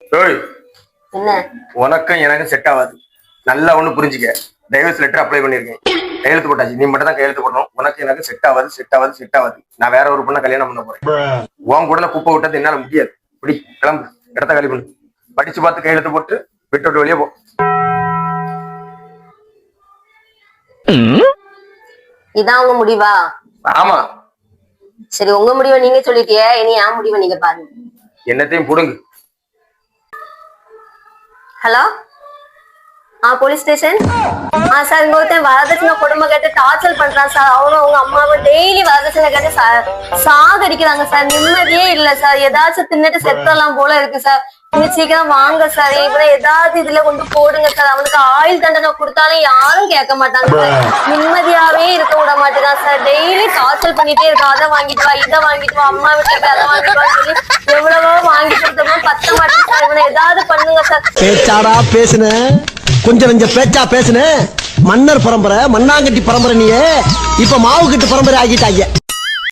ஏய், என்ன உனக்கும் எனக்கும் செட் ஆகாது. நல்லா ஒண்ணு புரிஞ்சுக்க. டைவர்ஸ் லெட்டர் அப்ளை பண்ணிருக்கேன், கையெழுத்து போட்டாச்சு. நீ மட்டும் தான் கையெழுத்து போடணும். உனக்கு எனக்கு செட் ஆகாது. நான் வேற ஒரு பொண்ணை கல்யாணம் பண்ண போறேன். உன் கூட குப்பை விட்டது என்னால முடியாது. இப்படி கிளம்பு, இடத்த காலி பண்ணு. படிச்சு பார்த்து கையெழுத்து போட்டு விட்டு வெளியே போ. இதான் உங்க முடிவா? ஆமா. சரி, உங்க முடிவை நீங்க சொல்லிட்டியே, இனி என் முடிவை நீங்க பாருங்க. என்னத்தையும் புடுங்கு. Hello, police station. சார், இங்க ஒருத்தன் வரதட்சணை கொடுமை கேட்டு டார்ச்சர் பண்றான் சார். அவனும் அவங்க அம்மாவை டெய்லி வரதட்சணை கேட்டு சாகடிக்கிறாங்க சார். நிம்மதியே இல்ல சார். ஏதாச்சும் தின்னுட்டு செத்தலாம் போல இருக்கு சார். நீங்க சீக்கிரம் வாங்க சார். இவனை ஏதாவது இதுல கொண்டு போடுங்க சார். அவனுக்கு ஆயுள் தண்டனை கொடுத்தாலும் யாரும் கேட்க மாட்டாங்க சார். நிம்மதியாவே இருக்க விட மாட்டேங்கான் சார். டெய்லி டார்ச்சர் பண்ணிட்டே இருக்கான். அதை வாங்கிட்டு வா, இதை வாங்கிட்டு வா, அம்மா வீட்டுல போய் அதை வாங்கிட்டு வான்னு சொல்லி எவ்வளவோ வாங்கி கொடுத்தோம், பத்த மாட்டேங்க சார். இவனை ஏதாவது பண்ணுங்க சார். பேச்சாடா பேசுன, கொஞ்சம் கொஞ்சம் பேச்சா பேசுன. மன்னர் பரம்பரை, மண்ணாங்கட்டி பரம்பரை. நீ இப்ப மாவு கட்டு பரம்பரை ஆகிட்டாங்க.